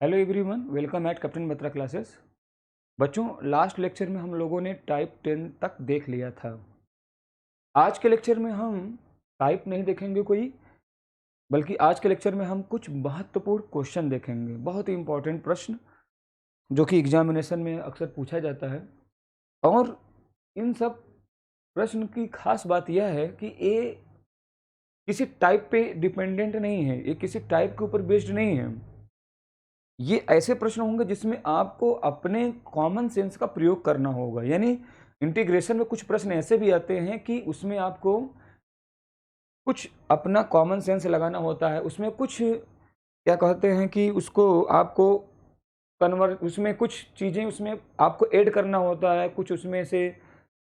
Hello everyone, welcome eight captain Batra classes. बच्चों, last lecture में हम लोगों ने टाइप 10 तक देख लिया था। आज के लेक्चर में हम टाइप नहीं देखेंगे कोई, बल्कि आज के लेक्चर में हम कुछ महत्वपूर्ण क्वेश्चन देखेंगे। बहुत ही इंपॉर्टेंट प्रश्न जो कि एग्जामिनेशन में अक्सर पूछा जाता है। और इन सब प्रश्न की खास बात यह है कि ये किसी टाइप पे डिपेंडेंट नहीं है, ये किसी टाइप के ऊपर बेस्ड नहीं है। ये ऐसे प्रश्न होंगे जिसमें आपको अपने कॉमन सेंस का प्रयोग करना होगा। यानी इंटीग्रेशन में कुछ प्रश्न ऐसे भी आते हैं कि उसमें आपको कुछ अपना कॉमन सेंस लगाना होता है। उसमें कुछ क्या कहते हैं कि उसको आपको उसमें कुछ चीज़ें उसमें आपको ऐड करना होता है, कुछ उसमें से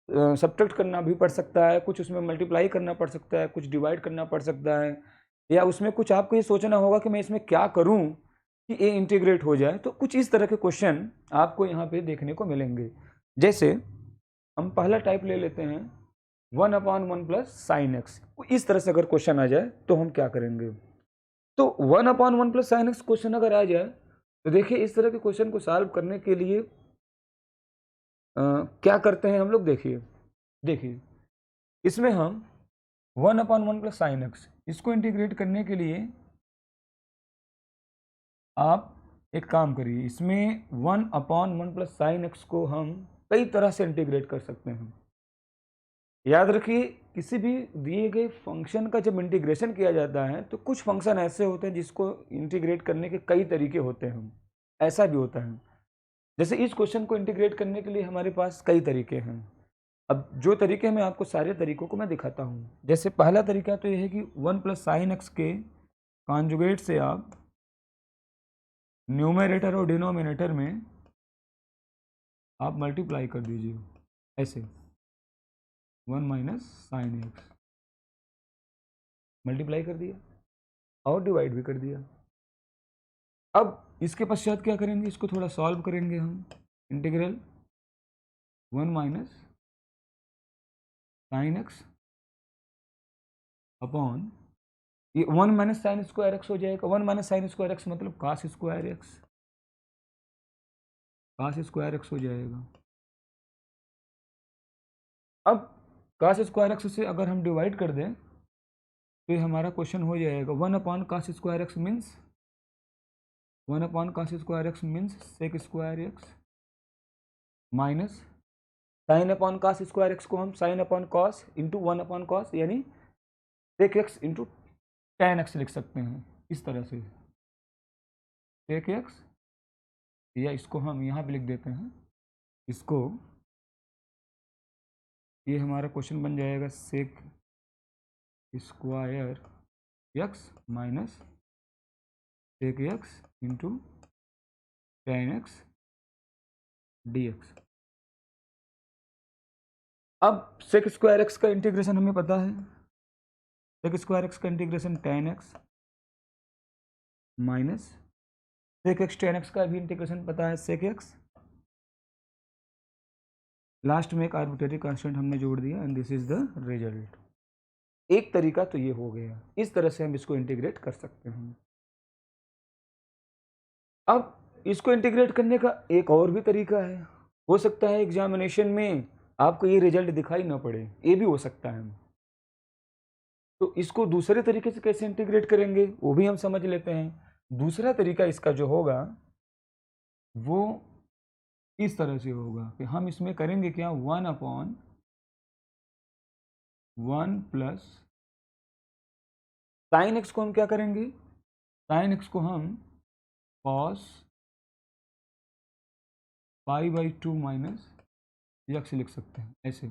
सब्ट्रैक्ट करना भी पड़ सकता है, कुछ उसमें मल्टीप्लाई करना पड़ सकता है, कुछ डिवाइड करना पड़ सकता है, या उसमें कुछ आपको ये सोचना होगा कि मैं इसमें क्या करूं कि ये इंटीग्रेट हो जाए। तो कुछ इस तरह के क्वेश्चन आपको यहाँ पे देखने को मिलेंगे। जैसे हम पहला टाइप ले लेते हैं 1/1 प्लस साइन एक्स। इस तरह से अगर क्वेश्चन आ जाए तो हम क्या करेंगे। तो 1/1 प्लस साइन एक्स क्वेश्चन अगर आ जाए तो देखिए, इस तरह के क्वेश्चन को सॉल्व करने के लिए क्या करते हैं हम लोग। देखिए इसमें हम 1/1 प्लस साइन एक्स इसको इंटीग्रेट करने के लिए आप एक काम करिए, इसमें 1/1 प्लस साइन एक्स को हम कई तरह से इंटीग्रेट कर सकते हैं। याद रखिए, किसी भी दिए गए फंक्शन का जब इंटीग्रेशन किया जाता है तो कुछ फंक्शन ऐसे होते हैं जिसको इंटीग्रेट करने के कई तरीके होते हैं। ऐसा भी होता है, जैसे इस क्वेश्चन को इंटीग्रेट करने के लिए हमारे पास कई तरीके हैं। अब जो तरीके मैं आपको सारे तरीकों को मैं दिखाता हूँ। जैसे पहला तरीका तो यह है कि 1 प्लस साइन एक्स के कॉन्जुगेट से आप न्यूमरेटर और डिनोमिनेटर में आप मल्टीप्लाई कर दीजिए। ऐसे 1 माइनस साइन एक्स मल्टीप्लाई कर दिया और डिवाइड भी कर दिया। अब इसके पश्चात क्या करेंगे, इसको थोड़ा सॉल्व करेंगे हम। Integral 1 minus sine x upon ये 1 माइनस साइन स्क्वायर एक्स हो जाएगा। 1 माइनस साइन स्क्वायर एक्स मतलब cos square x, cos square x हो जाएगा। अब कास स्क्वायर एक्स से अगर हम डिवाइड कर दें तो ये हमारा क्वेश्चन हो जाएगा 1/कास स्क्वायर एक्स मीन्स 1/कास square x means sec square x minus sine upon cos square x को हम साइन अपॉन कॉस इंटू 1/कॉस यानी sec x into tan x लिख सकते हैं। इस तरह से सेक एक्स, या इसको हम यहाँ पे लिख देते हैं, इसको ये हमारा क्वेश्चन बन जाएगा sec square x minus sec x into tan x dx। अब सेक स्क्वायर एक्स का इंटीग्रेशन हमें पता है, सेक स्क्वायर एक्स का integration tan x minus sec x tan x का भी इंटीग्रेशन पता है सेक एक्स, लास्ट में एक आर्बिट्रेरी कांस्टेंट हमने जोड़ दिया and this is the result. एक तरीका तो ये हो गया, इस तरह से हम इसको इंटीग्रेट कर सकते हैं। अब इसको इंटीग्रेट करने का एक और भी तरीका है। हो सकता है एग्जामिनेशन में आपको ये रिजल्ट दिखाई ना पड़े, ये भी हो सकता है। तो इसको दूसरे तरीके से कैसे इंटीग्रेट करेंगे वो भी हम समझ लेते हैं। दूसरा तरीका इसका जो होगा वो इस तरह से होगा कि हम इसमें करेंगे क्या, 1/1 प्लस साइन एक्स को हम क्या करेंगे, साइन एक्स को हम कॉस π/2 माइनस एक्स लिख सकते हैं ऐसे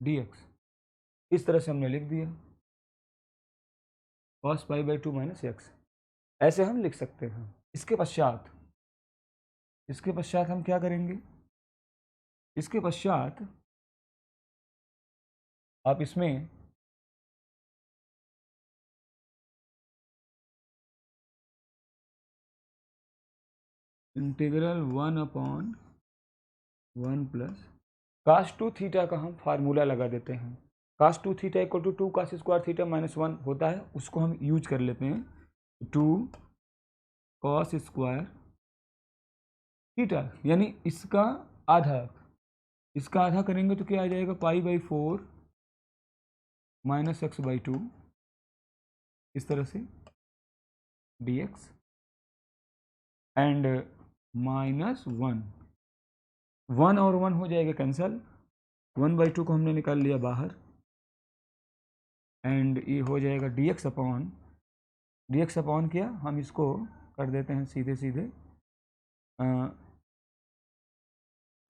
dx। इस तरह से हमने लिख दिया cos π/2 माइनस एक्स, ऐसे हम लिख सकते हैं। इसके पश्चात हम क्या करेंगे, इसके पश्चात आप इसमें इंटीग्रल 1/1 प्लस cos 2 थीटा का हम फार्मूला लगा देते हैं। cos 2 theta equal to 2 cos square theta minus 1 होता है, उसको हम यूज कर लेते हैं। 2 कॉस स्क्वायर थीटा, यानी इसका आधा करेंगे तो क्या आ जाएगा, π/4 -x/2 इस तरह से dx एंड -1 और 1 हो जाएगा कैंसल, 1/2 को हमने निकाल लिया बाहर एंड ये हो जाएगा dx अपॉन क्या, हम इसको कर देते हैं सीधे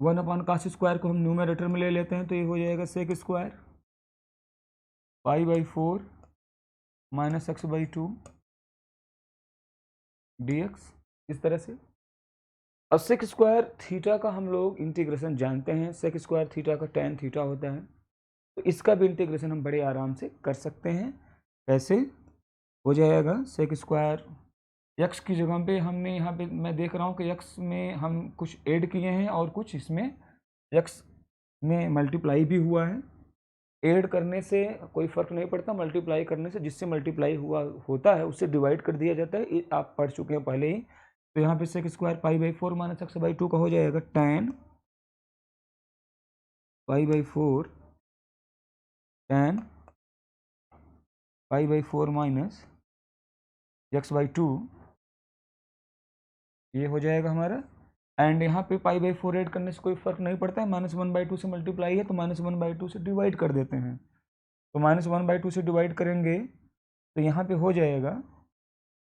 1/cos² को हम न्यूमरेटर में ले लेते हैं तो ये हो जाएगा sec² π/4 -x/2 dx इस तरह से। अब sec² थीटा का हम लोग इंटीग्रेशन जानते हैं, sec² थीटा का tan थीटा होता है, तो इसका भी इंटीग्रेशन हम बड़े आराम से कर सकते हैं। कैसे हो जाएगा, sec² x की जगह पे हमने यहाँ पे मैं देख रहा हूँ कि x में हम कुछ ऐड किए हैं और कुछ इसमें x में मल्टीप्लाई भी हुआ है। ऐड करने से कोई फ़र्क नहीं पड़ता, मल्टीप्लाई करने से जिससे मल्टीप्लाई हुआ होता है उससे डिवाइड कर दिया जाता है, ये आप पढ़ चुके हैं पहले ही। तो यहाँ पे sec² π/4 -x/2 का हो जाएगा tan π/4 -x/2 ये हो जाएगा हमारा। एंड यहाँ पे π/4 ऐड करने से कोई फ़र्क नहीं पड़ता है, -1/2 से मल्टीप्लाई है तो -1/2 से डिवाइड कर देते हैं। तो -1/2 से डिवाइड करेंगे तो यहाँ पे हो जाएगा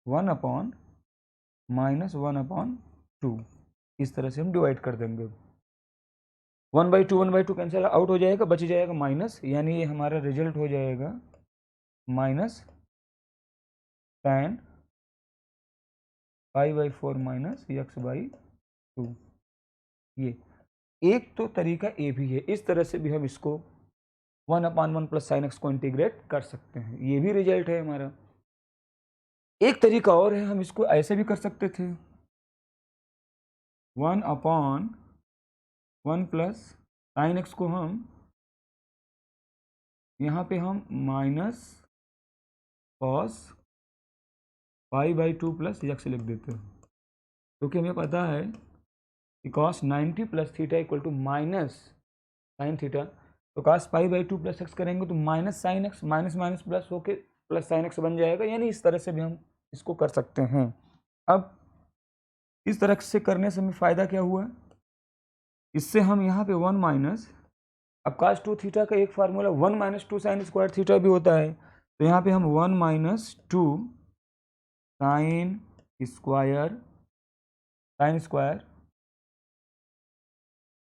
1/-1/2, इस तरह से हम डिवाइड कर देंगे। 1/2 कैंसिल आउट हो जाएगा, बच जाएगा माइनस, यानी ये हमारा रिजल्ट हो जाएगा -tan π/4 -x/2। ये एक तो तरीका ये भी है, इस तरह से भी हम इसको 1/1 + sin x को इंटीग्रेट कर सकते हैं, ये भी रिजल्ट है हमारा। एक तरीका और है, हम इसको ऐसे भी कर सकते थे, 1/1 + sin x को हम यहाँ पे हम माइनस cos π/2 + x लिख देते हैं, क्योंकि हमें पता है कि cos 90 + थीटा = -sin थीटा, तो cos π/2 + x करेंगे तो -sin x माइनस प्लस होके प्लस sin x बन जाएगा, यानी इस तरह से भी हम इसको कर सकते हैं। अब इस तरह से करने से हमें फ़ायदा क्या हुआ, इससे हम यहाँ पे 1 माइनस, अब cos 2 थीटा का एक फार्मूला 1 - 2 sin² थीटा भी होता है, तो यहाँ पे हम 1 - 2 sin²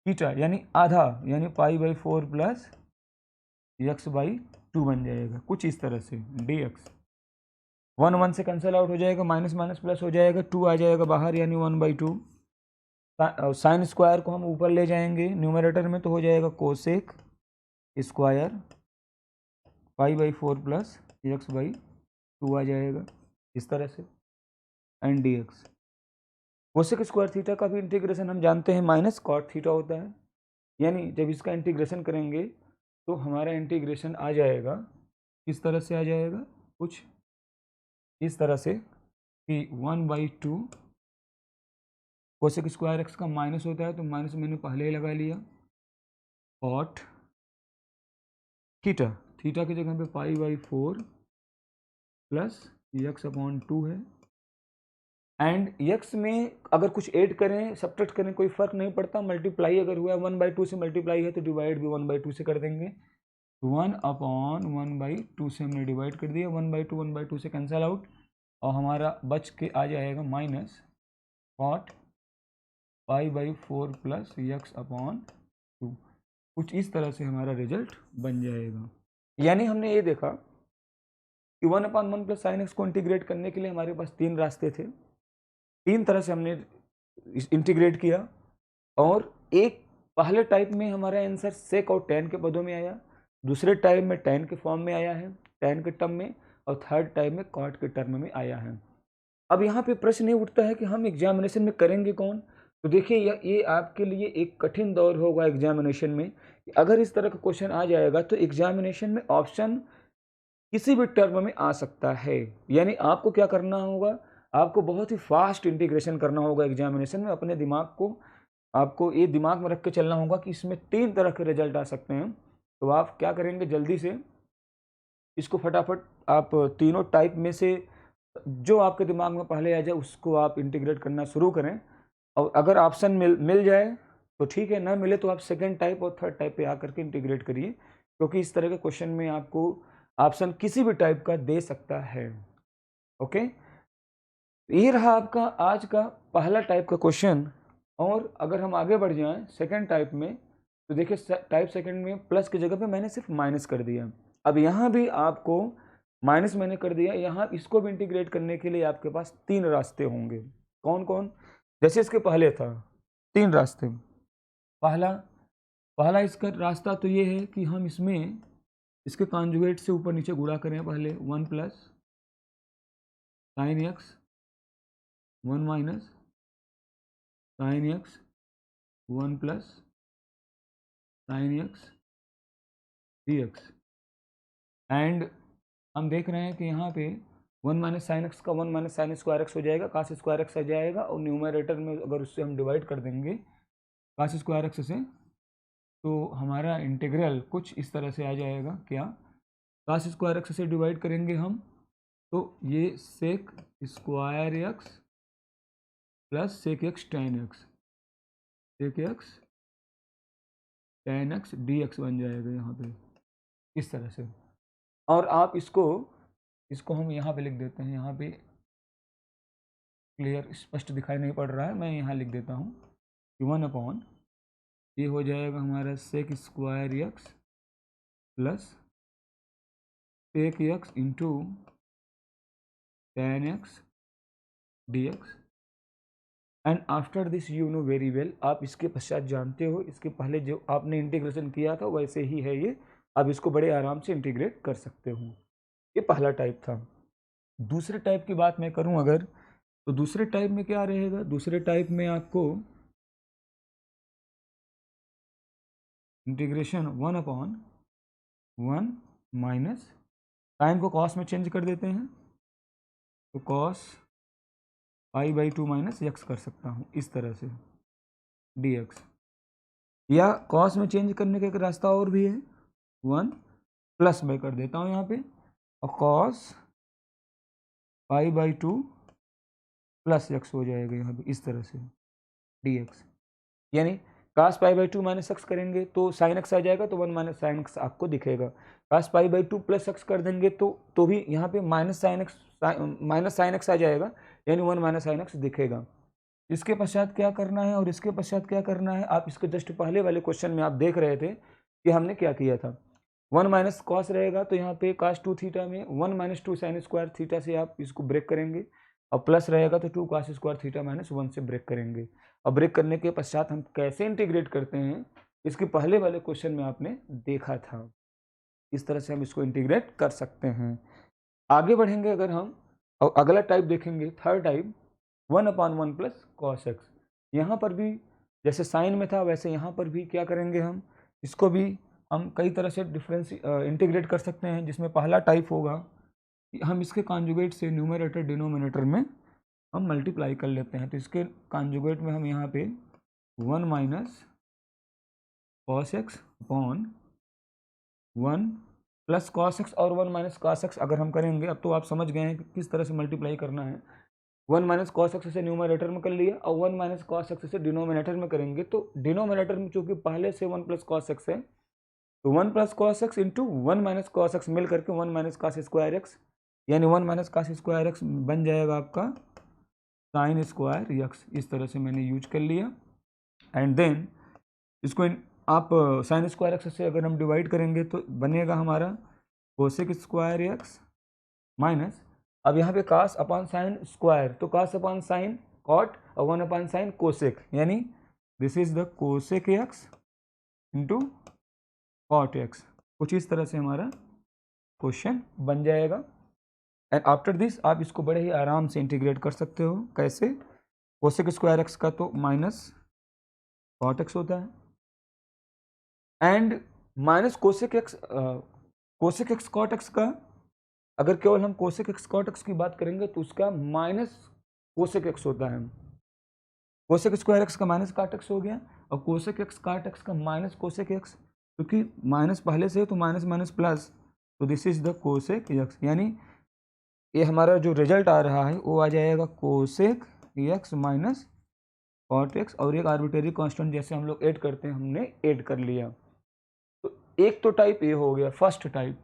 थीटा यानी आधा, यानी π/4 + x/2 बन जाएगा, कुछ इस तरह से dx। 1 से कैंसिल आउट हो जाएगा, माइनस प्लस हो जाएगा, 2 आ जाएगा बाहर, यानी 1/2। sin² को हम ऊपर ले जाएंगे न्यूमरेटर में, तो हो जाएगा कोसेक स्क्वायर π/4 + x/2 आ जाएगा इस तरह से, and dx। Cosec square theta का भी इंटीग्रेशन हम जानते हैं माइनस कॉट थीटा होता है, यानी जब इसका इंटीग्रेशन करेंगे तो हमारा इंटीग्रेशन आ जाएगा, किस तरह से आ जाएगा, कुछ इस तरह से कि 1/2 कोसेक स्क्वायर x का माइनस होता है, तो माइनस मैंने पहले ही लगा लिया, कॉट थीटा की जगह पे π/4 + x/2 है, एंड x में अगर कुछ ऐड करें सब्ट्रैक्ट करें कोई फ़र्क नहीं पड़ता, मल्टीप्लाई अगर हुआ 1/2 से मल्टीप्लाई है तो डिवाइड भी 1/2 से कर देंगे, 1/1/2 से हमने डिवाइड कर दिया, 1/2 से कैंसिल आउट, और हमारा बच के आ जाएगा माइनस कॉट π/4 + x/2, कुछ इस तरह से हमारा रिजल्ट बन जाएगा। यानी हमने ये देखा कि 1/1 + sin x को इंटीग्रेट करने के लिए हमारे पास 3 रास्ते थे, 3 तरह से हमने इंटीग्रेट किया, और एक पहले टाइप में हमारा आंसर सेक और tan के पदों में आया, दूसरे टाइप में tan के फॉर्म में आया है, tan के टर्म में, और थर्ड टाइप में कॉट के टर्म में आया है। अब यहाँ पे प्रश्न ये उठता है कि हम एग्जामिनेशन में करेंगे कौन, तो देखिए ये आपके लिए एक कठिन दौर होगा एग्जामिनेशन में। अगर इस तरह का क्वेश्चन आ जाएगा तो एग्जामिनेशन में ऑप्शन किसी भी टर्म में आ सकता है, यानी आपको क्या करना होगा, आपको बहुत ही फास्ट इंटीग्रेशन करना होगा एग्जामिनेशन में। अपने दिमाग को आपको ये दिमाग में रख के चलना होगा कि इसमें 3 तरह के रिजल्ट आ सकते हैं। तो आप क्या करेंगे, जल्दी से इसको फटाफट आप तीनों टाइप में से जो आपके दिमाग में पहले आ जाए उसको आप इंटीग्रेट करना शुरू करें। और अगर ऑप्शन मिल जाए तो ठीक है, ना मिले तो आप सेकेंड टाइप और थर्ड टाइप पे आकर के इंटीग्रेट करिए, क्योंकि इस तरह के क्वेश्चन में आपको ऑप्शन किसी भी टाइप का दे सकता है। ओके, ये रहा आपका आज का पहला टाइप का क्वेश्चन। और अगर हम आगे बढ़ जाएं सेकेंड टाइप में, तो देखिए टाइप सेकेंड में प्लस की जगह पे मैंने सिर्फ माइनस कर दिया। अब यहाँ भी आपको माइनस मैंने कर दिया, यहाँ इसको भी इंटीग्रेट करने के लिए आपके पास 3 रास्ते होंगे। कौन कौन? जैसे इसके पहले था 3 रास्ते। पहला इसका रास्ता तो ये है कि हम इसमें इसके कॉन्जुगेट से ऊपर नीचे गुणा करें। पहले 1 plus sine x 1 minus sine x 1 plus sign x d x. And हम देख रहे हैं कि यहाँ पे 1 माइनस साइन एक्स का 1 माइनस साइन स्क्वायर एक्स हो जाएगा, कास स्क्वायर एक्स आ जाएगा, और न्यूमरेटर में अगर उससे हम डिवाइड कर देंगे कास स्क्वायर एक्स से, तो हमारा इंटीग्रल कुछ इस तरह से आ जाएगा। क्या? कास स्क्वायर एक्स से डिवाइड करेंगे हम तो ये sec square x plus sec x tan x, sec x tan x d x बन जाएगा यहाँ पे इस तरह से। और आप इसको हम यहाँ पे लिख देते हैं। यहाँ पे क्लियर स्पष्ट दिखाई नहीं पड़ रहा है, मैं यहाँ लिख देता हूँ कि 1 अपॉन ये हो जाएगा हमारा sec square x plus sec x into tan x d x. And after this you know very well, आप इसके पश्चात जानते हो, इसके पहले जो आपने इंटीग्रेशन किया था वैसे ही है ये, आप इसको बड़े आराम से इंटीग्रेट कर सकते हो। ये पहला टाइप था। दूसरे टाइप की बात मैं करूं अगर, तो दूसरे टाइप में क्या रहेगा? दूसरे टाइप में आपको इंटीग्रेशन 1 अपॉन 1 माइनस साइन को कॉस में चेंज कर देते हैं, तो cos pi by 2 minus x कर सकता हूँ इस तरह से डी एक्स। या कॉस में चेंज करने का एक रास्ता और भी है, 1 प्लस में कर देता हूँ यहाँ पे, और cos pi by 2 plus x हो जाएगा यहाँ पे इस तरह से डी एक्स। यानी कास पाई बाई 2 माइनस एक्स करेंगे तो साइन एक्स आ जाएगा, तो 1 माइनस साइन एक्स आपको दिखेगा। कास पाई बाई 2 प्लस एक्स कर देंगे तो भी यहाँ पे माइनस साइन एक्स आ जाएगा, यानी 1 माइनस साइन एक्स दिखेगा। इसके पश्चात क्या करना है और इसके पश्चात क्या करना है, आप इसके जस्ट पहले वाले क्वेश्चन में आप देख रहे थे कि हमने क्या किया था। 1 माइनस कॉस रहेगा तो यहाँ पे कास 2 थीटा में 1 माइनस 2 साइन स्क्वायर थीटा से आप इसको ब्रेक करेंगे, और प्लस रहेगा तो 2 कास स्क्वायर थीटा माइनस 1 से ब्रेक करेंगे। और ब्रेक करने के पश्चात हम कैसे इंटीग्रेट करते हैं, इसके पहले वाले क्वेश्चन में आपने देखा था। इस तरह से हम इसको इंटीग्रेट कर सकते हैं। आगे बढ़ेंगे अगर हम और अगला टाइप देखेंगे, third type 1 upon 1 plus cos x. यहाँ पर भी जैसे साइन में था वैसे यहाँ पर भी क्या करेंगे, हम इसको भी हम कई तरह से इंटीग्रेट कर सकते हैं। जिसमें पहला टाइप होगा कि हम इसके कॉन्जुगेट से न्यूमरेटर डिनोमिनेटर में हम मल्टीप्लाई कर लेते हैं। तो इसके कॉन्जुगेट में हम यहाँ पे 1 minus cos x upon 1 plus cos x और 1 माइनस कॉस एक्स अगर हम करेंगे, अब तो आप समझ गए हैं कि किस तरह से मल्टीप्लाई करना है। 1 माइनस कॉस एक्स से न्यूमरेटर में कर लिया और 1 माइनस कॉस एक्स से डिनोमिनेटर में करेंगे, तो डिनोमिनेटर में चूंकि पहले से 1 प्लस कॉस एक्स है, तो 1 plus cos x into 1 minus cos x मिल करके 1 माइनस कॉस स्क्वायर एक्स, यानी 1 माइनस कॉस स्क्वायर एक्स बन जाएगा आपका साइन स्क्वायर एक्स। इस तरह से मैंने यूज कर लिया। एंड देन इसको आप साइन स्क्वायर एक्स से अगर हम डिवाइड करेंगे तो बनेगा हमारा कोसेक स्क्वायर एक्स माइनस, अब यहाँ पे कास अपॉन साइन स्क्वायर, तो कास अपॉन साइन कॉट और 1 अपॉन साइन कोसेक, यानी this is the cosec x into cot x. कुछ इस तरह से हमारा क्वेश्चन बन जाएगा। एंड आफ्टर दिस आप इसको बड़े ही आराम से इंटीग्रेट कर सकते हो। कैसे? कोसेक स्क्वायर एक्स का तो माइनस कॉट एक्स होता है, and minus cosec x cot x का, अगर केवल हम कोसेक एक्स कॉट एक्स की बात करेंगे तो उसका माइनस कोसेक एक्स होता है। कोसेक स्क्वायर एक्स का माइनस काट एक्स हो गया, और कोसेक एक्स काट एक्स का माइनस कोसेक एक्स, क्योंकि माइनस पहले से है तो माइनस माइनस प्लस, तो this is the cosec x. यानी ये हमारा जो रिजल्ट आ रहा है वो आ जाएगा cosec x minus cot x, और एक आर्बिट्रेरी कांस्टेंट जैसे हम लोग ऐड करते हैं, हमने ऐड कर लिया। तो एक तो टाइप ये हो गया फर्स्ट टाइप।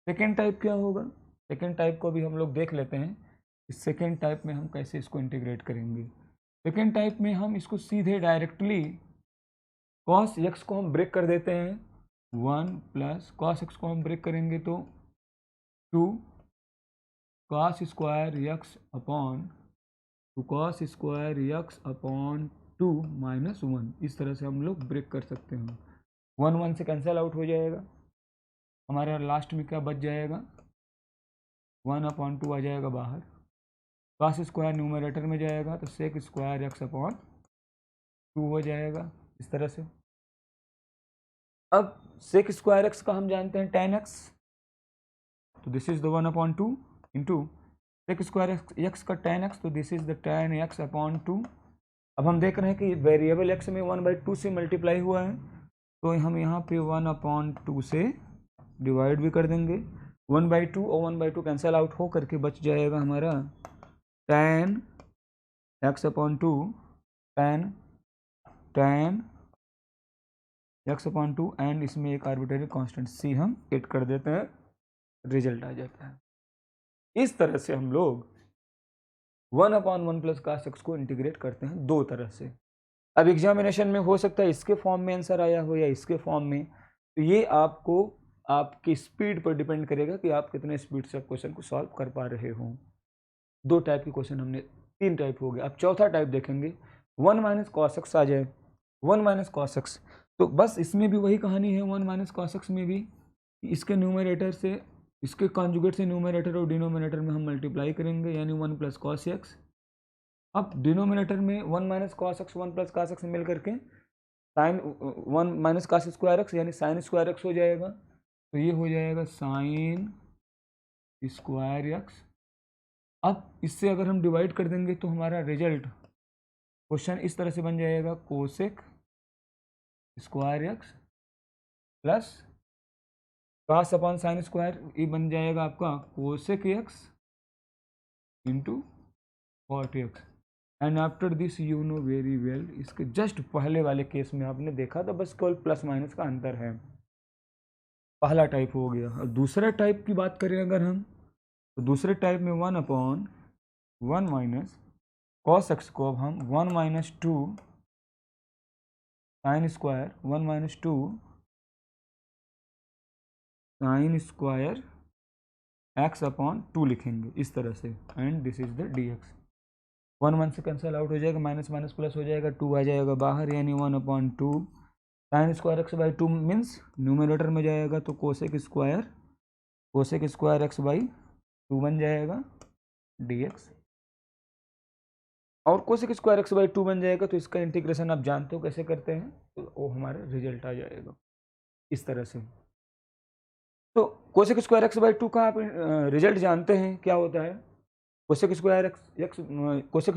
सेकेंड टाइप क्या होगा? सेकेंड टाइप को भी हम लोग देख लेते हैं। इस सेकेंड टाइप में हम कैसे इसको इंटीग्रेट करेंगे। सेकेंड टाइप में हम इसको सीधे डायरेक्टली कॉस एक्स को हम ब्रेक कर देते हैं, 1 प्लस कॉस एक्स को हम ब्रेक करेंगे तो 2 cos square x upon 2 cos square x upon 2 minus 1। इस तरह से हम लोग ब्रेक कर सकते हैं। 1 1 से कैंसिल आउट हो जाएगा, हमारे लास्ट में क्या बच जाएगा, 1/2 आ जाएगा बाहर। कॉस स्क्वायर न्यूमरेटर में जाएगा तो सेक स्क्वायर एक्स अपॉन 2 हो जाएगा इस तरह से। अब सेक स्क्वायर एक्स का हम जानते हैं tan x, तो this is the 1/2 into sec square x का tan x, तो this is the tan x upon 2। अब हम देख रहे हैं कि वेरिएबल x में 1/2 से मल्टीप्लाई हुआ है, तो हम यहाँ पे 1/2 से डिवाइड भी कर देंगे। 1/2 और 1/2 कैंसिल आउट हो करके बच जाएगा हमारा tan x upon 2 tan x upon 2, and इसमें एक आर्बिट्रेरी कांस्टेंट c हम ऐड कर देते हैं, रिजल्ट आ जाता है। इस तरह से हम लोग 1/1 प्लस cos x को इंटीग्रेट करते हैं दो तरह से। अब एग्जामिनेशन में हो सकता है इसके फॉर्म में आंसर आया हो या इसके फॉर्म में, तो ये आपको आपकी स्पीड पर डिपेंड करेगा कि आप कितने स्पीड से क्वेश्चन को सॉल्व कर पा रहे हो। दो टाइप के क्वेश्चन हमने, तीन टाइप हो गए। अब चौथा टाइप देखेंगे, 1 माइनस cos x आ जाए, 1 माइनस cos x, तो बस इसमें भी वही कहानी है। 1 माइनस cos x में भी इसके न्यूमरेटर से, इसके कॉन्जुगेट से न्यूमरेटर और डिनोमिनेटर में हम मल्टीप्लाई करेंगे, यानी 1 प्लस cos x। अब डिनोमिनेटर में 1 minus cos x 1 plus cos x मिल करके sine 1 minus cos square x यानी साइन स्क्वायर x हो जाएगा, तो ये हो जाएगा साइन स्क्वायर x। अब इससे अगर हम डिवाइड कर देंगे तो हमारा रिजल्ट क्वेश्चन इस तरह से बन जाएगा, cosec square x plus cos upon sine square, ये बन जाएगा आपका cosec x into cot x. And after this you know very well, इसके जस्ट पहले वाले केस में आपने देखा था, बस केवल प्लस माइनस का अंतर है। पहला टाइप हो गया। और दूसरा टाइप की बात करें अगर हम, तो दूसरे टाइप में 1/1 माइनस कॉस एक्स को अब हम 1 minus 2 sine square 1 minus 2 sign square x upon 2 लिखेंगे इस तरह से, and this is the D x. 1 1 से कैंसिल आउट हो जाएगा, माइनस माइनस प्लस हो जाएगा, 2 आ जाएगा बाहर, यानी 1/2 sign square x by 2 means numerator में जाएगा तो कोसेक स्क्वायर एक्स बाई 2 बन जाएगा डी एक्स। और कोसेक स्क्वायर एक्स बाई 2 बन जाएगा तो इसका इंटीग्रेशन आप जानते हो कैसे करते हैं, तो वो हमारा रिजल्ट आ जाएगा इस तरह से। तो कोसेक स्क्वायर एक्स बाई 2 का आप रिजल्ट जानते हैं क्या होता है। कोसेक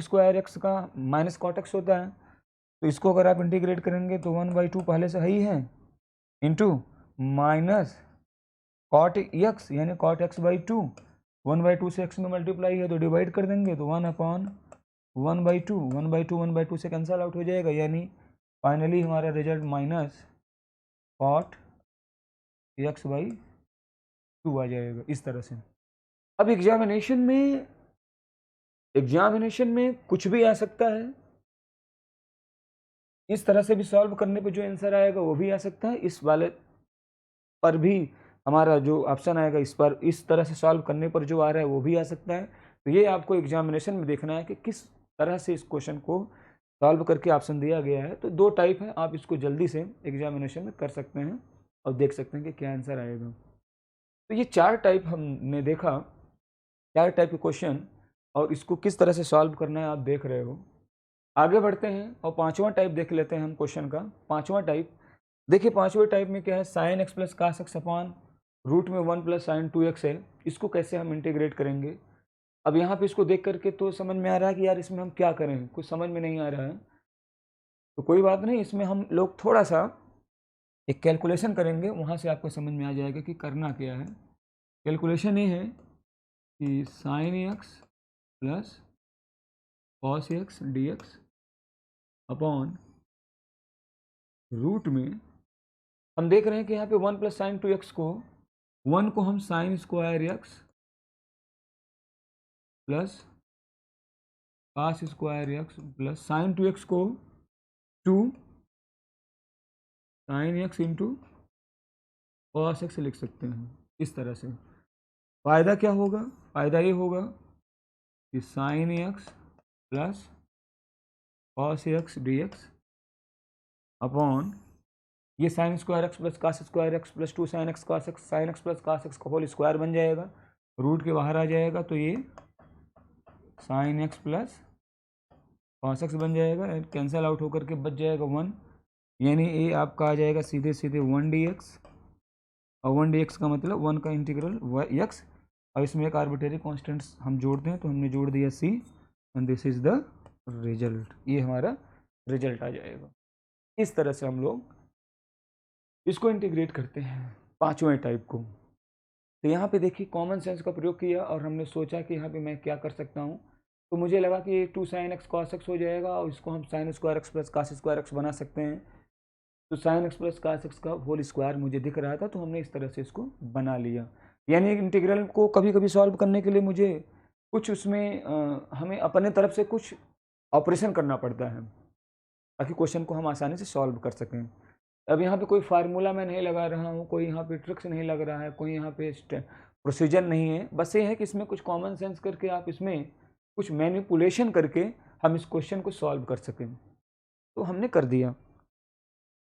स्क्वायर एक्स का माइनस कॉट एक्स होता है, तो इसको अगर आप इंटीग्रेट करेंगे तो 1/2 पहले से ही है इंटू माइनस कॉट एक्स यानी कॉट एक्स बाई 2, 1/2 से एक्स में मल्टीप्लाई है तो डिवाइड कर देंगे तो 1/1/2 से कैंसिल आउट हो जाएगा, यानी फाइनली हमारा result minus cot x by 2 आ जाएगा इस तरह से। अब एग्जामिनेशन में कुछ भी आ सकता है, इस तरह से भी सॉल्व करने पे जो आंसर आएगा वो भी आ सकता है, इस वाले पर भी हमारा जो ऑप्शन आएगा इस पर, इस तरह से सॉल्व करने पर जो आ रहा है वो भी आ सकता है। तो ये आपको एग्जामिनेशन में देखना है कि किस तरह से इस क्वेश्चन को सॉल्व करके ऑप्शन दिया गया है। तो दो टाइप है, आप इसको जल्दी से एग्जामिनेशन में कर सकते हैं और देख सकते हैं कि क्या आंसर आएगा। तो ये 4 टाइप हमने देखा, 4 टाइप के क्वेश्चन, और इसको किस तरह से सॉल्व करना है आप देख रहे हो। आगे बढ़ते हैं और 5वां टाइप देख लेते हैं हम क्वेश्चन का। 5वां टाइप देखिए, 5वें टाइप में क्या है, sine x plus cos x upon root में 1 प्लस साइन 2x है। इसको कैसे हम इंटीग्रेट करेंगे। अब यहाँ पे इसको देख करके तो समझ में आ रहा है कि यार इसमें हम क्या करें, कुछ समझ में नहीं आ रहा है। तो कोई बात नहीं, इसमें हम लोग थोड़ा सा एक कैलकुलेशन करेंगे, वहाँ से आपको समझ में आ जाएगा कि करना क्या है। कैलकुलेशन ये है कि sine x plus cos x d x upon root में हम देख रहे हैं कि यहाँ पे 1 प्लस साइन 2x को 1 को हम sign square x plus cos square x plus sign 2x को 2 sine x into cos x लिख सकते हैं इस तरह से। फ़ायदा क्या होगा? फ़ायदा ये होगा कि sine x plus cos x d x upon ये sine square x plus cos square x plus 2 sine x cos x, sine x plus cos x का होल स्क्वायर बन जाएगा, रूट के बाहर आ जाएगा तो ये sine x plus cos x बन जाएगा, कैंसिल आउट होकर के बच जाएगा 1, यानी ये आपका आ जाएगा सीधे सीधे 1 dx, और 1 dx का मतलब 1 का इंटीग्रल एक्स, और इसमें एक आर्बिट्रेरी कॉन्स्टेंट्स हम जोड़ते हैं तो हमने जोड़ दिया c, and this is the result. ये हमारा रिजल्ट आ जाएगा। इस तरह से हम लोग इसको इंटीग्रेट करते हैं पांचवें टाइप को। तो यहाँ पे देखिए कॉमन सेंस का प्रयोग किया और हमने सोचा कि यहाँ पे मैं क्या कर सकता हूँ, तो मुझे लगा कि 2 साइन एक्स कॉस एक्स हो जाएगा और इसको हम sign square x plus cos square x बना सकते हैं। तो sign x plus cos x का होल स्क्वायर मुझे दिख रहा था तो हमने इस तरह से इसको बना लिया। यानी इंटीग्रल को कभी कभी सॉल्व करने के लिए मुझे कुछ उसमें हमें अपने तरफ से कुछ ऑपरेशन करना पड़ता है ताकि क्वेश्चन को हम आसानी से सॉल्व कर सकें। अब यहाँ पे कोई फार्मूला मैं नहीं लगा रहा हूँ, कोई यहाँ पे ट्रिक्स नहीं लग रहा है, कोई यहाँ पे प्रोसीजर नहीं है, बस ये है कि इसमें कुछ कॉमन सेंस करके आप इसमें कुछ मैनिपुलेशन करके हम इस क्वेश्चन को सॉल्व कर सकें। तो हमने कर दिया।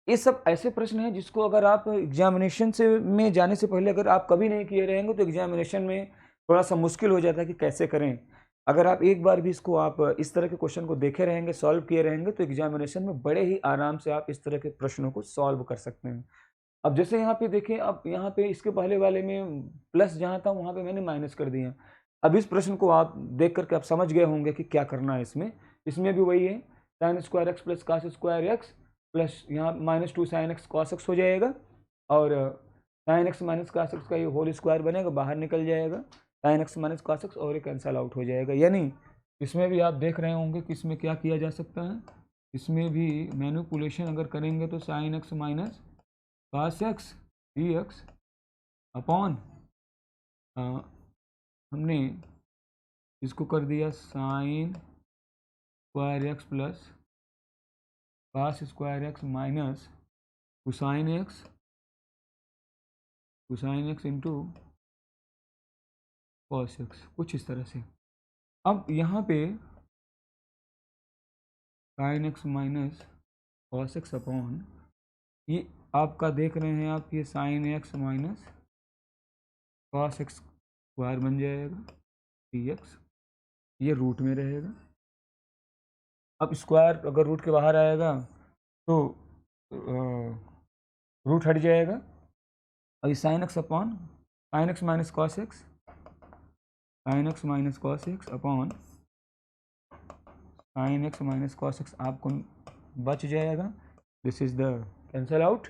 ये सब ऐसे प्रश्न हैं जिसको अगर आप एग्जामिनेशन से में जाने से पहले अगर आप कभी नहीं किए रहेंगे तो एग्जामिनेशन में थोड़ा सा मुश्किल हो जाता है कि कैसे करें। अगर आप एक बार भी इसको आप इस तरह के क्वेश्चन को देखे रहेंगे, सॉल्व किए रहेंगे, तो एग्जामिनेशन में बड़े ही आराम से आप इस तरह के प्रश्नों को सॉल्व कर सकते हैं। अब जैसे यहाँ पे देखिए, अब यहाँ पे इसके पहले वाले में प्लस जहाँ था वहाँ पे मैंने माइनस कर दिया। अब इस प्रश्न को आप देख करके आप समझ गए होंगे कि क्या करना है इसमें। इसमें भी वही है, sign square x plus cos square x plus यहाँ -2 साइन एक्स कॉस एक्स हो जाएगा, और sign x minus cos x का ये होल स्क्वायर बनेगा, बाहर निकल जाएगा sign x minus cos x, और ये कैंसल आउट हो जाएगा। यानी इसमें भी आप देख रहे होंगे कि इसमें क्या किया जा सकता है। इसमें भी मैनिपुलेशन अगर करेंगे तो sign x minus cos x d x upon हमने इसको कर दिया sign square x plus cos square x minus cosine x into cos x, कुछ इस तरह से। अब यहाँ पे sign x minus cos x upon ये आपका देख रहे हैं आप, ये sine x minus cos x square बन जाएगा डी एक्स, ये रूट में रहेगा। अब स्क्वायर अगर रूट के बाहर आएगा तो रूट हट जाएगा, और ये sine x upon sine x minus cos x, sine x minus cos x upon sine x minus cos x आपको बच जाएगा। This is the cancel out,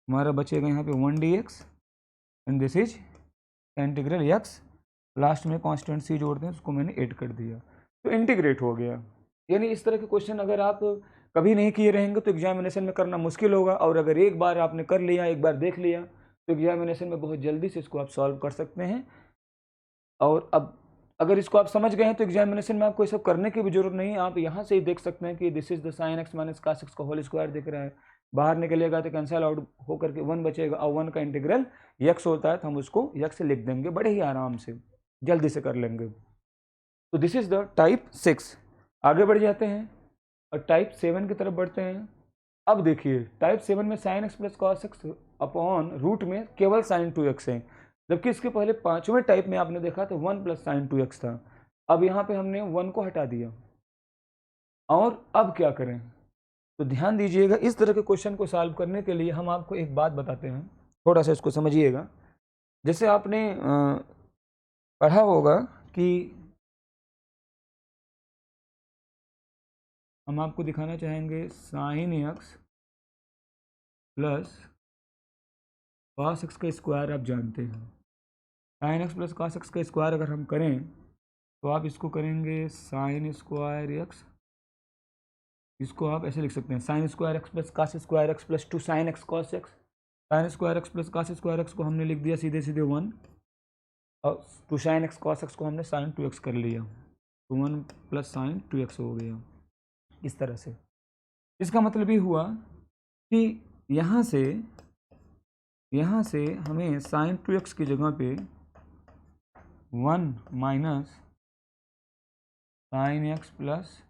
हमारा बचेगा यहाँ पे 1 dx and this is integral x, last में constant सी जोड़ते हैं, उसको मैंने ऐड कर दिया तो इंटीग्रेट हो गया। यानी इस तरह के क्वेश्चन अगर आप कभी नहीं किए रहेंगे तो एग्जामिनेशन में करना मुश्किल होगा, और अगर एक बार आपने कर लिया, एक बार देख लिया, तो एग्जामिनेशन में बहुत जल्दी से इसको आप सॉल्व कर सकते हैं। और अब अगर इसको आप समझ गए हैं तो एग्जामिनेशन में आपको ये सब करने की भी जरूरत नहीं है। आप यहाँ से ही देख सकते हैं कि this is the sign x minus cos x का होल स्क्वायर दिख रहा है, बाहर निकलेगा तो कैंसल आउट होकर के 1 बचेगा, और 1 का इंटीग्रल x होता है तो हम उसको x से लिख देंगे, बड़े ही आराम से जल्दी से कर लेंगे। तो दिस इज द टाइप 6। आगे बढ़ जाते हैं और टाइप 7 की तरफ बढ़ते हैं। अब देखिए टाइप 7 में sine x plus cos x upon root में केवल साइन 2x है, जबकि इसके पहले पांचवें टाइप में आपने देखा तो 1 प्लस साइन 2x था। अब यहाँ पे हमने 1 को हटा दिया, और अब क्या करें? तो ध्यान दीजिएगा, इस तरह के क्वेश्चन को सॉल्व करने के लिए हम आपको एक बात बताते हैं, थोड़ा सा इसको समझिएगा। जैसे आपने पढ़ा होगा कि हम आपको दिखाना चाहेंगे sign x plus cos x का स्क्वायर आप जानते हैं। Sine x plus cos x का स्क्वायर अगर हम करें तो आप इसको करेंगे साइन स्क्वायर एक्स, इसको आप ऐसे लिख सकते हैं sign square x plus cos square x plus 2 sine x cos x. Sign square x plus cos square x को हमने लिख दिया सीधे सीधे 1, और 2 साइन एक्स कॉस एक्स को हमने साइन 2x कर लिया, तो 1 प्लस साइन 2x हो गया। इस तरह से इसका मतलब ये हुआ कि यहाँ से हमें साइन 2x की जगह पे 1 minus sine x plus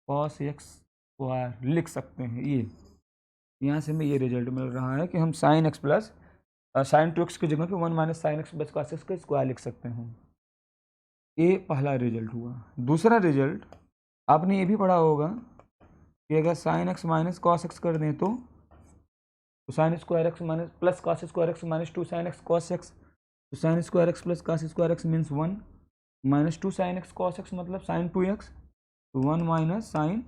cos x square लिख सकते हैं। ये यहाँ से हमें ये रिजल्ट मिल रहा है कि हम sign x plus sign 2x की जगह पे 1 minus sine x plus cos x का स्क्वायर लिख सकते हैं। ये पहला रिजल्ट हुआ। दूसरा रिजल्ट आपने ये भी पढ़ा होगा कि अगर sine x minus cos x कर दें तो sine square x minus plus cos square x minus 2 sine x cos x, तो sine square x plus cos square x means 1 minus 2 sine x cos x मतलब sine 2x, तो 1 minus sign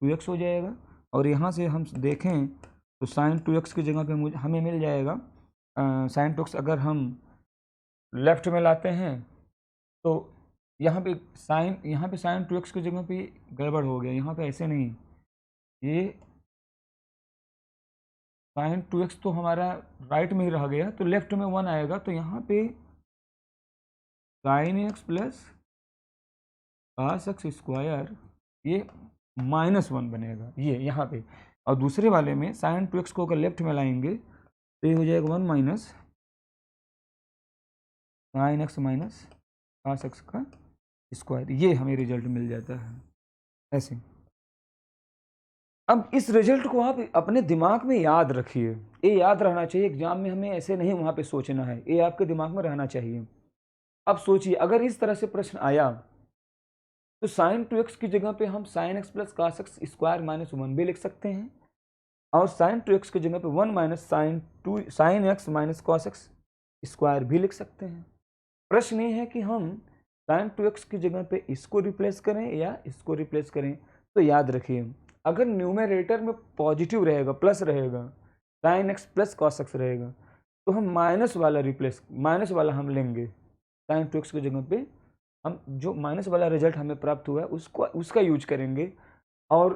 2x हो जाएगा। और यहाँ से हम देखें तो साइन 2x की जगह पे हमें मिल जाएगा साइन 2x। अगर हम लेफ्ट में लाते हैं तो यहाँ पे साइन 2x की जगह पे गड़बड़ हो गया, यहाँ पे ऐसे नहीं, ये साइन 2x तो हमारा राइट में ही रह गया, तो लेफ्ट में 1 आएगा, तो यहाँ पे sign x plus cos x square ये -1 बनेगा ये यहाँ पे। और दूसरे वाले में साइन 2x को अगर लेफ्ट में लाएंगे तो ये हो जाएगा 1 minus sine x minus cos x का स्क्वायर। ये हमें रिजल्ट मिल जाता है ऐसे। अब इस रिजल्ट को आप अपने दिमाग में याद रखिए, ये याद रहना चाहिए एग्जाम में, हमें ऐसे नहीं वहाँ पे सोचना है, ये आपके दिमाग में रहना चाहिए। अब सोचिए अगर इस तरह से प्रश्न आया तो साइन 2x की जगह पे हम sign x plus cos x square minus 1 भी लिख सकते हैं, और साइन 2x की जगह पे 1 minus sine x minus cos x square भी लिख सकते हैं। प्रश्न ये है कि हम साइन 2x की जगह पे इसको रिप्लेस करें या इसको रिप्लेस करें। तो याद रखिए अगर न्यूमरेटर में पॉजिटिव रहेगा, प्लस रहेगा, sign x plus cos x रहेगा, तो हम माइनस वाला हम लेंगे साइन 2x की जगह पे, हम जो माइनस वाला रिजल्ट हमें प्राप्त हुआ है उसका यूज करेंगे। और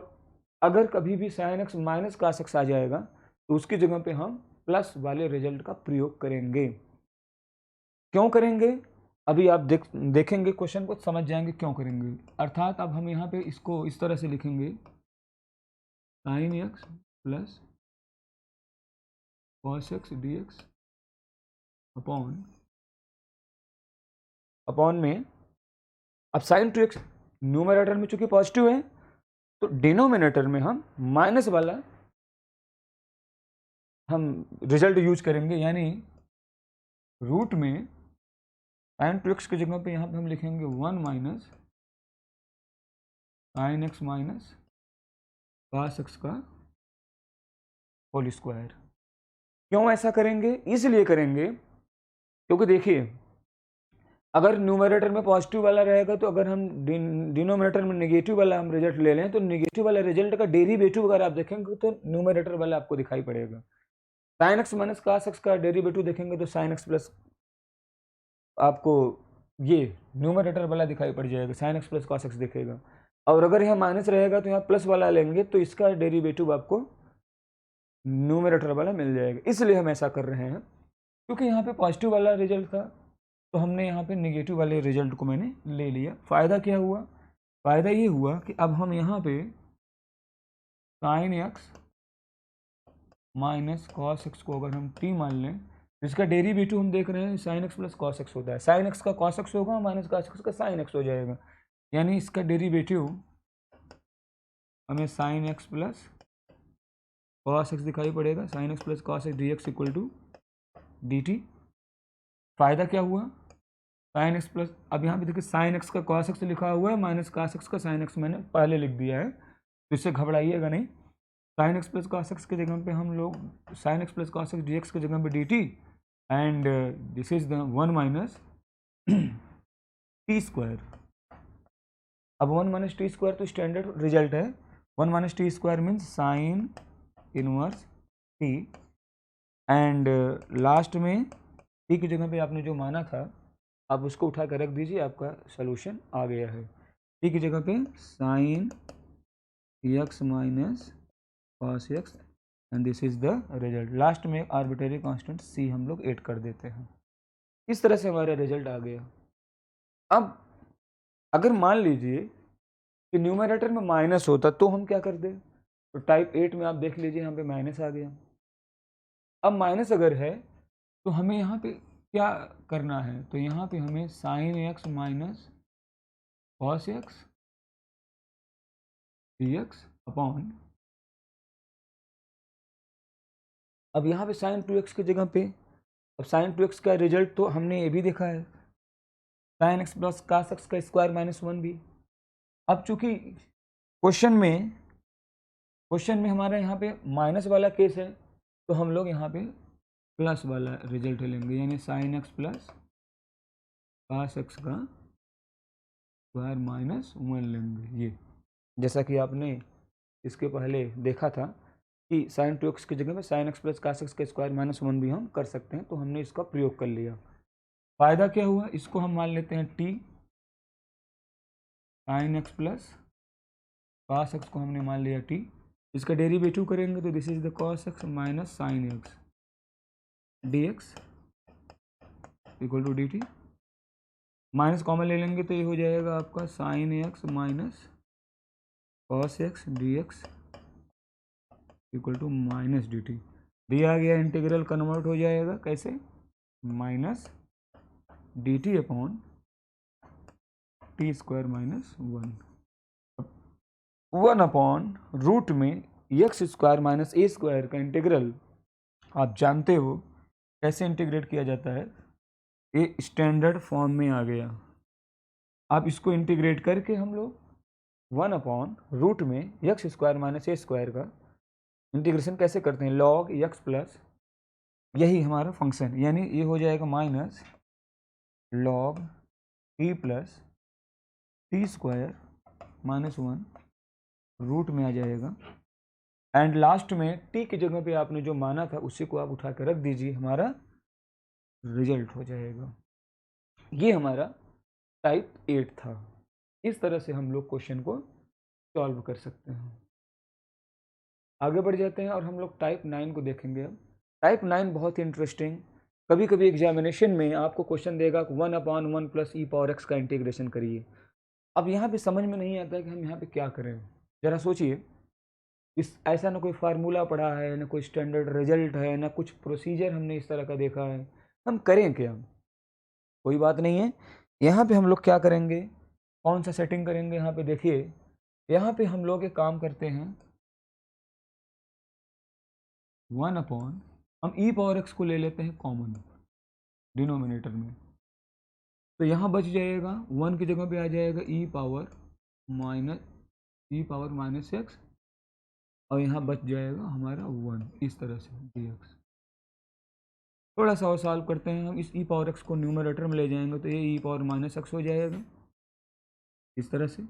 अगर कभी भी sine x minus cos x आ जाएगा तो उसकी जगह पे हम प्लस वाले रिजल्ट का प्रयोग करेंगे। क्यों करेंगे अभी आप देखेंगे क्वेश्चन को समझ जाएंगे क्यों करेंगे। अर्थात अब हम यहाँ पे इसको इस तरह से लिखेंगे sign x plus cos x d x upon में, अब साइन 2x न्यूमरेटर में चूंकि पॉजिटिव है तो डिनोमिनेटर में हम माइनस वाला हम रिजल्ट यूज करेंगे, यानी रूट में साइन 2x की जगह पे यहाँ पे हम लिखेंगे 1 minus sine x minus cos x का होल स्क्वायर। क्यों ऐसा करेंगे? इसलिए करेंगे क्योंकि देखिए अगर न्यूमरेटर में पॉजिटिव वाला रहेगा तो अगर हम डिनोमिनेटर में नेगेटिव वाला हम रिजल्ट ले लें तो नेगेटिव वाला रिजल्ट का डेरिवेटिव अगर आप देखेंगे तो न्यूमरेटर वाला आपको दिखाई पड़ेगा। Sine x minus cos x का डेरिवेटिव देखेंगे तो साइन एक्स प्लस आपको ये न्यूमरेटर वाला दिखाई पड़ जाएगा, sign x plus cos x दिखेगा। और अगर यहाँ माइनस रहेगा तो यहाँ प्लस वाला लेंगे तो इसका डेरिवेटिव आपको न्यूमरेटर वाला मिल जाएगा। इसलिए हम ऐसा कर रहे हैं क्योंकि यहाँ पे पॉजिटिव वाला रिजल्ट था तो हमने यहाँ पे नेगेटिव वाले रिजल्ट को मैंने ले लिया। फ़ायदा क्या हुआ? फ़ायदा ये हुआ कि अब हम यहाँ पे sign x minus cos x को अगर हम टी मान लें, इसका डेरिवेटिव हम देख रहे हैं sine x plus cos x होता है, साइन एक्स का कॉस एक्स होगा माइनस कॉस एक्स का साइन एक्स हो जाएगा, यानी इसका डेरिवेटिव हमें sine x plus cos x दिखाई पड़ेगा, sine x plus cos x d x equal to d t. फ़ायदा क्या हुआ? साइन एक्स प्लस, अब यहाँ पे देखिए साइन एक्स का कॉस एक्स लिखा हुआ है, माइनस कॉस एक्स का साइन एक्स मैंने पहले लिख दिया है, तो इससे घबराइएगा नहीं। Sign x plus cos x के जगह पे हम लोग sign x plus cos x d x के जगह पे D T, and this is the 1 minus T square. अब 1 माइनस टी स्क्वायर तो स्टैंडर्ड रिजल्ट है, 1 minus T square means sine inverse T, and last में टी की जगह पे आपने जो माना था आप उसको उठा कर रख दीजिए, आपका सोल्यूशन आ गया है। टी की जगह पे sign x minus cos x and this is the result. Last में एक आर्बिट्रेरी कांस्टेंट सी हम लोग ऐड कर देते हैं। इस तरह से हमारा रिजल्ट आ गया। अब अगर मान लीजिए कि न्यूमरेटर में माइनस होता तो हम क्या कर दें, तो टाइप 8 में आप देख लीजिए यहाँ पे माइनस आ गया। अब माइनस अगर है तो हमें यहाँ पे क्या करना है, तो यहाँ पे हमें sine x minus cos x d x upon, अब यहाँ पे साइन 2x की जगह पे, अब साइन 2x का रिजल्ट तो हमने ये भी देखा है, sine x plus cos x का स्क्वायर माइनस 1 भी। अब चूंकि क्वेश्चन में हमारा यहाँ पे माइनस वाला केस है तो हम लोग यहाँ पे प्लस वाला रिजल्ट लेंगे, यानी sine x plus cos x का स्क्वायर माइनस 1 लेंगे। ये जैसा कि आपने इसके पहले देखा था कि साइन 2x की जगह में sine x plus cos x का स्क्वायर माइनस 1 भी हम कर सकते हैं, तो हमने इसका प्रयोग कर लिया। फ़ायदा क्या हुआ, इसको हम मान लेते हैं t, sine x plus cos x को हमने मान लिया टी, इसका डेरिवेटिव करेंगे तो this is the cos x minus sine x d x equal to d t. Minus common ले लेंगे तो ये हो जाएगा आपका sine x minus cos x d x equal to minus d t. दिया गया इंटीग्रल कन्वर्ट हो जाएगा कैसे, minus d t upon t square minus 1 upon root में एक्स स्क्वायर माइनस ए स्क्वायर का इंटीग्रल आप जानते हो कैसे इंटीग्रेट किया जाता है, ये स्टैंडर्ड फॉर्म में आ गया। आप इसको इंटीग्रेट करके हम लोग 1 अपॉन रूट में एक्स स्क्वायर माइनस ए स्क्वायर का इंटीग्रेशन कैसे करते हैं, लॉग एक्स प्लस, यही हमारा फंक्शन, यानी ये हो जाएगा minus log t plus t square minus 1 root में आ जाएगा, एंड लास्ट में टी की जगह पे आपने जो माना था उसी को आप उठा कर रख दीजिए, हमारा रिजल्ट हो जाएगा। ये हमारा टाइप 8 था। इस तरह से हम लोग क्वेश्चन को सॉल्व कर सकते हैं। आगे बढ़ जाते हैं और हम लोग टाइप 9 को देखेंगे। अब टाइप 9 बहुत ही इंटरेस्टिंग, कभी कभी एग्जामिनेशन में आपको क्वेश्चन देगा 1/1 प्लस ई पावर एक्स का इंटीग्रेशन करिए। अब यहाँ पे समझ में नहीं आता कि हम यहाँ पे क्या करें। ज़रा सोचिए, इस ऐसा ना कोई फार्मूला पढ़ा है, ना कोई स्टैंडर्ड रिजल्ट है, ना कुछ प्रोसीजर हमने इस तरह का देखा है, हम करें क्या। कोई बात नहीं है, यहाँ पे हम लोग क्या करेंगे, कौन सा सेटिंग करेंगे, यहाँ पे देखिए, यहाँ पे हम लोग एक काम करते हैं 1 अपॉन, हम ई पावर एक्स को ले लेते हैं कॉमन डिनोमिनेटर में, तो यहाँ बच जाएगा 1 की जगह पे आ जाएगा ई पावर माइनस एक्स, और यहाँ बच जाएगा हमारा 1, इस तरह से डी एक्स। थोड़ा सा और सॉल्व करते हैं हम, इस ई पावर एक्स को न्यूमरेटर में ले जाएंगे तो ये ई पावर माइनस एक्स हो जाएगा इस तरह से,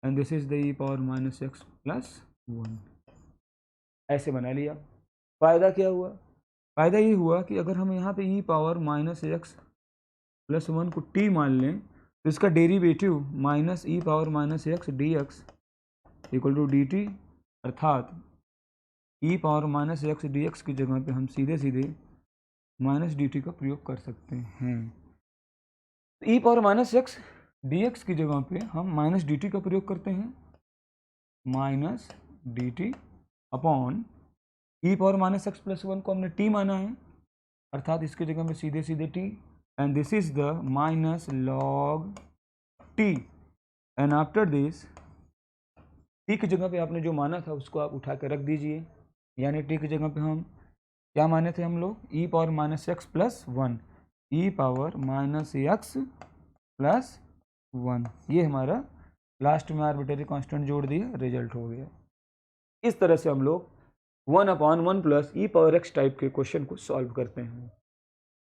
and this is the E power minus x plus 1, ऐसे बना लिया। फ़ायदा क्या हुआ, फ़ायदा ये हुआ कि अगर हम यहाँ पे e power minus x plus 1 को टी मान लें तो इसका derivative minus e power minus x d x equal to d t, अर्थात e power minus x d x की जगह पे हम सीधे सीधे माइनस डी टी का प्रयोग कर सकते हैं। E power minus x d x की जगह पे हम माइनस डी टी का प्रयोग करते हैं, माइनस डी टी अपॉन ई पावर माइनस एक्स प्लस 1 को हमने टी माना है, अर्थात इसकी जगह में सीधे सीधे T, and this is the minus log T, and after this T की जगह पे आपने जो माना था उसको आप उठा कर रख दीजिए, यानी टी की जगह पे हम क्या माने थे हम लोग, ई पावर माइनस एक्स प्लस 1, ई पावर माइनस एक्स प्लस 1, ये हमारा लास्ट में आर्बिट्रेरी कांस्टेंट जोड़ दिया, रिजल्ट हो गया। इस तरह से हम लोग 1/1 प्लस ई पावर एक्स टाइप के क्वेश्चन को सॉल्व करते हैं।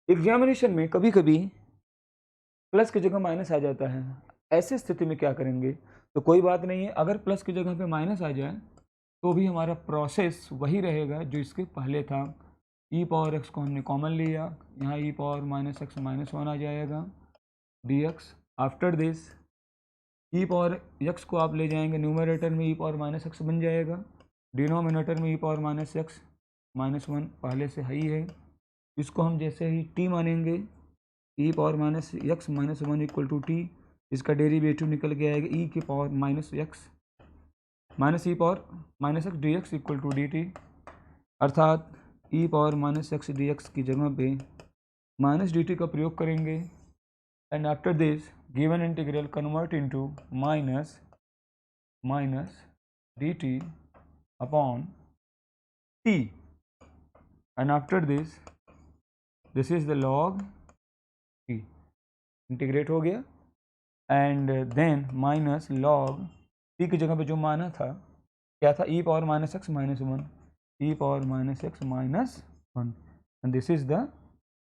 एग्जामिनेशन में कभी कभी प्लस की जगह माइनस आ जाता है, ऐसे स्थिति में क्या करेंगे, तो कोई बात नहीं है, अगर प्लस की जगह पे माइनस आ जाए तो भी हमारा प्रोसेस वही रहेगा जो इसके पहले था। ई पावर एक्स को हमने कॉमन लिया, यहाँ e power minus x minus one आ जाएगा d x. After this e power x को आप ले जाएंगे न्यूमरेटर में, ई पावर माइनस एक्स बन जाएगा, डिनोमिनेटर में e power minus x minus one पहले से हाई है, इसको हम जैसे ही टी मानेंगे e power minus x minus one equal to t, इसका डेरिवेटिव निकल के आएगा ई के power minus x minus e power minus x d x equal to d t, अर्थात e power minus x d x की जगह पे minus d t का प्रयोग करेंगे। And after this given integral convert into minus d t upon t, and after this is the log t, integrate हो गया। And then minus log t की जगह पे जो माना था क्या था, e power minus x minus one, e power minus x minus one, and this is the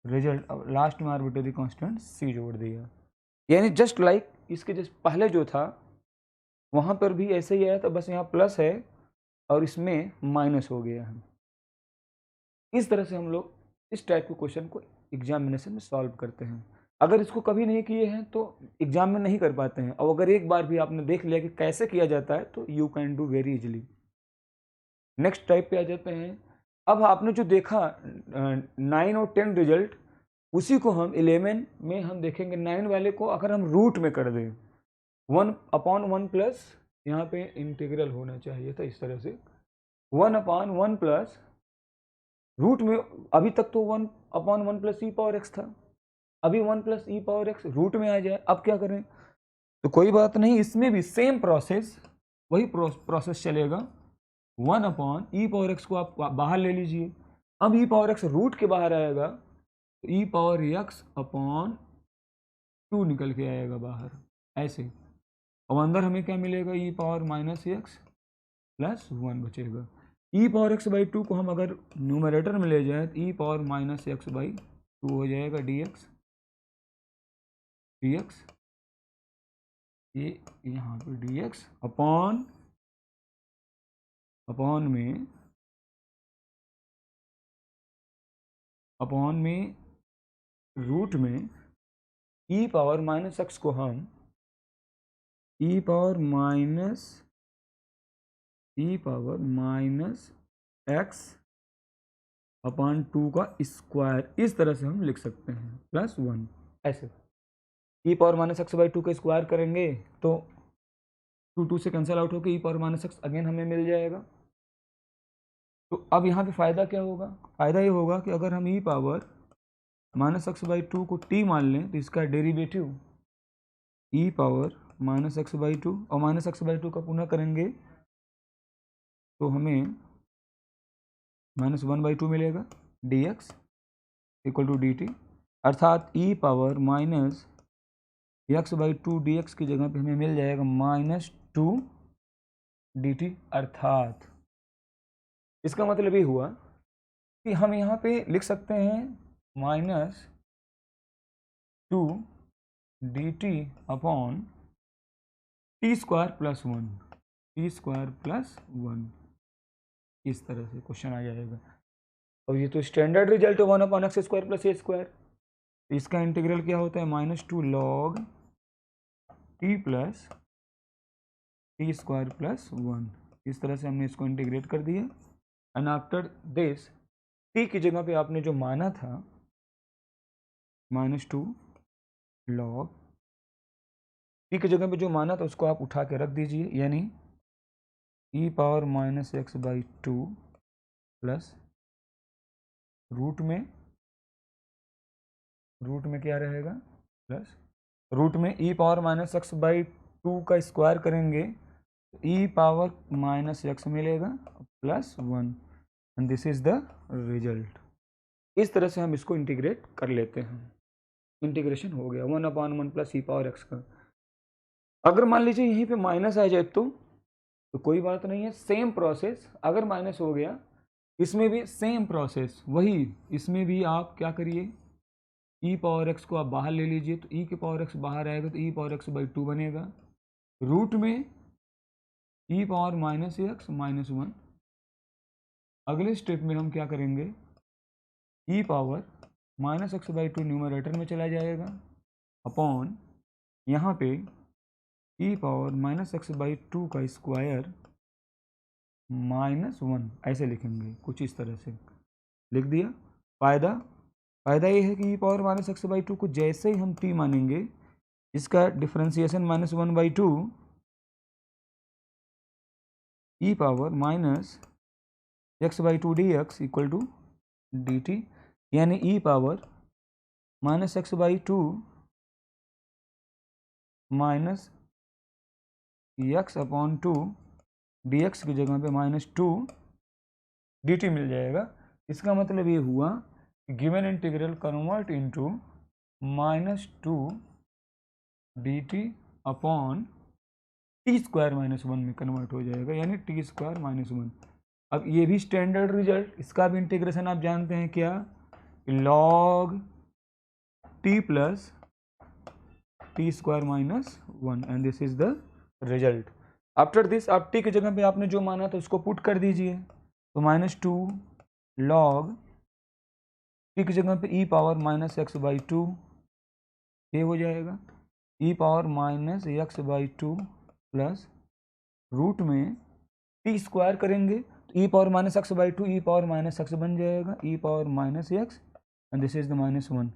result. Last में आर्बिट्रेरी कांस्टेंट सी जोड़ दिया, यानी जस्ट लाइक इसके जस्ट पहले जो था वहाँ पर भी ऐसे ही आया था, बस यहाँ प्लस है और इसमें माइनस हो गया है। इस तरह से हम लोग इस टाइप के क्वेश्चन को एग्जामिनेशन में सॉल्व करते हैं। अगर इसको कभी नहीं किए हैं तो एग्जाम में नहीं कर पाते हैं, और अगर एक बार भी आपने देख लिया कि कैसे किया जाता है तो you can do very easily. Next type पे आ जाते हैं। अब आपने जो देखा 9 और 10 रिजल्ट, उसी को हम 11 में हम देखेंगे। 9 वाले को अगर हम रूट में कर दें 1/1 प्लस, यहाँ पे इंटीग्रल होना चाहिए था इस तरह से 1/1 प्लस रूट में, अभी तक तो 1/1 प्लस ई पावर एक्स था, अभी 1 प्लस ई पावर एक्स रूट में आ जाए, अब क्या करें? तो कोई बात नहीं, इसमें भी सेम प्रोसेस, वही प्रोसेस चलेगा। 1/ई पावर एक्स को आप बाहर ले लीजिए, अब ई पावर एक्स रूट के बाहर आएगा तो ई पावर एक्स अपॉन 2 निकल के आएगा बाहर, ऐसे। अब अंदर हमें क्या मिलेगा, ई पावर माइनस एक्स प्लस 1 बचेगा। ई पावर एक्स बाई 2 को हम अगर न्यूमरेटर में ले जाए तो e power minus x by 2 हो जाएगा डी एक्स, ये यहाँ पे डी एक्स अपॉन में रूट में ई पावर माइनस एक्स को हम ई पावर माइनस एक्स अपॉन 2 का स्क्वायर, इस तरह से हम लिख सकते हैं, प्लस 1 ऐसे। ई पावर माइनस एक्स बाई 2 का स्क्वायर करेंगे तो 2 से कैंसिल आउट होकर ई पावर माइनस एक्स अगेन हमें मिल जाएगा। तो अब यहाँ पे फ़ायदा क्या होगा? फ़ायदा ये होगा कि अगर हम ई पावर माइनस एक्स बाई 2 को टी मान लें तो इसका derivative E power minus x by 2 और माइनस एक्स बाई 2 का पुनः करेंगे तो हमें -1/2 मिलेगा d x equal to d t, अर्थात e power minus x by 2 d x की जगह पे हमें मिल जाएगा -2 डी टी। अर्थात इसका मतलब ये हुआ कि हम यहाँ पे लिख सकते हैं -2 D t upon t square plus 1, इस तरह से क्वेश्चन आ जाएगा। और ये तो स्टैंडर्ड रिजल्ट है 1/x² प्लस ए स्क्वायर। इसका इंटीग्रल क्या होता है, -2 log T plus t square plus 1, इस तरह से हमने इसको इंटीग्रेट कर दिया। एंड आफ्टर दिस टी की जगह पे आपने जो माना था -2 log टी की जगह पे जो माना था उसको आप उठा के रख दीजिए, यानी e power minus x by 2 plus root में क्या रहेगा, प्लस रूट में e power minus x by 2 का स्क्वायर करेंगे तो ई पावर माइनस एक्स मिलेगा plus 1, and this is the result. इस तरह से हम इसको इंटीग्रेट कर लेते हैं। इंटीग्रेशन हो गया 1/1 प्लस ई पावर एक्स का। अगर मान लीजिए यहीं पे माइनस आ जाए तो कोई बात नहीं है, सेम प्रोसेस। अगर माइनस हो गया इसमें भी सेम प्रोसेस वही, इसमें भी आप क्या करिए, ई पावर एक्स को आप बाहर ले लीजिए तो ई के पावर एक्स बाहर आएगा तो ई पावर एक्स बाई 2 बनेगा, रूट में e power minus x minus 1। अगले स्टेप में हम क्या करेंगे, e power minus x by 2 numerator में चला जाएगा अपॉन यहाँ पे e power minus x by 2 का स्क्वायर माइनस 1, ऐसे लिखेंगे कुछ इस तरह से लिख दिया। फायदा ये है कि e power minus x by 2 को जैसे ही हम t मानेंगे, इसका differentiation minus 1 by 2 e power minus x by 2 d x equal to d t, यानी e power minus x by 2 minus x upon 2 d x की जगह पे माइनस 2 डी टी मिल जाएगा। इसका मतलब ये हुआ कि given integral convert into minus 2 D t upon t square minus 1 में कन्वर्ट हो जाएगा, यानी टी स्क्वायर माइनस 1। अब ये भी स्टैंडर्ड रिजल्ट, इसका भी इंटीग्रेशन आप जानते हैं क्या, log t plus t square minus 1 and this is the result. After this आप टी की जगह पे आपने जो माना था उसको पुट कर दीजिए, तो माइनस 2 लॉग टी की जगह पे e power minus x by 2 ये हो जाएगा, e power minus x by 2 plus root में टी स्क्वायर करेंगे तो e power minus x by 2 e power minus x बन जाएगा, e power minus x and this is the minus 1।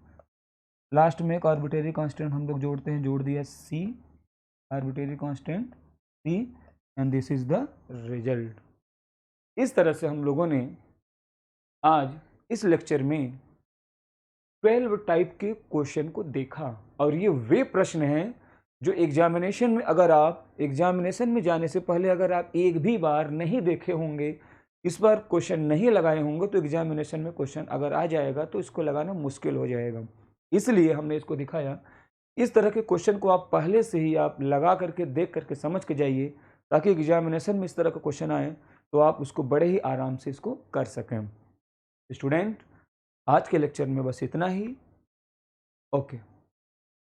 Last में एक आर्बिट्रेरी कांस्टेंट हम लोग जोड़ते हैं, जोड़ दिया c, arbitrary constant c and this is the result. इस तरह से हम लोगों ने आज इस लेक्चर में 12 टाइप के क्वेश्चन को देखा, और ये वे प्रश्न हैं जो एग्जामिनेशन में, अगर आप एग्जामिनेशन में जाने से पहले अगर आप एक भी बार नहीं देखे होंगे, इस बार क्वेश्चन नहीं लगाए होंगे, तो एग्जामिनेशन में क्वेश्चन अगर आ जाएगा तो इसको लगाना मुश्किल हो जाएगा। इसलिए हमने इसको दिखाया। इस तरह के क्वेश्चन को आप पहले से ही आप लगा करके देख करके समझ के जाइए, ताकि एग्जामिनेशन में इस तरह का क्वेश्चन आए तो आप उसको बड़े ही आराम से इसको कर सकें। स्टूडेंट, आज के लेक्चर में बस इतना ही। ओके।